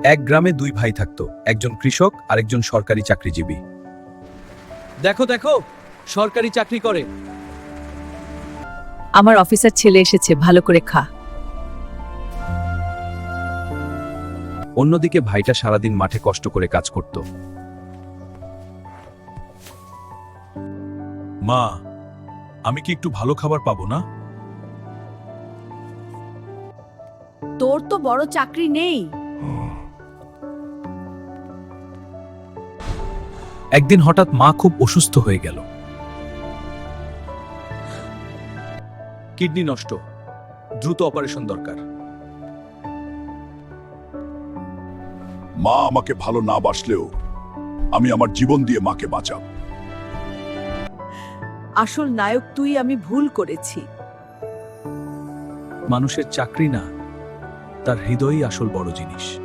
এক গ্রামে দুই ভাই থাকতো, একজন কৃষক আর একজন সরকারি চাকরিজীবী। দেখো দেখো, সরকারি চাকরি করে। আমার অফিসার ছেলে এসেছে, ভালো করে খা। অন্যদিকে ভাইটা সারাদিন মাঠে কষ্ট করে কাজ করত। মা, আমি কি একটু ভালো খাবার পাবো না? তোর তো বড় চাকরি নেই। একদিন হঠাৎ মা খুব অসুস্থ হয়ে গেল। কিডনি নষ্ট, দ্রুত অপারেশন দরকার। মা আমাকে ভালো না বাসলেও আমি আমার জীবন দিয়ে মাকে বাঁচাব। আসল নায়ক তুই, আমি ভুল করেছি। মানুষের চাকরি না, তার হৃদয়ই আসল বড় জিনিস।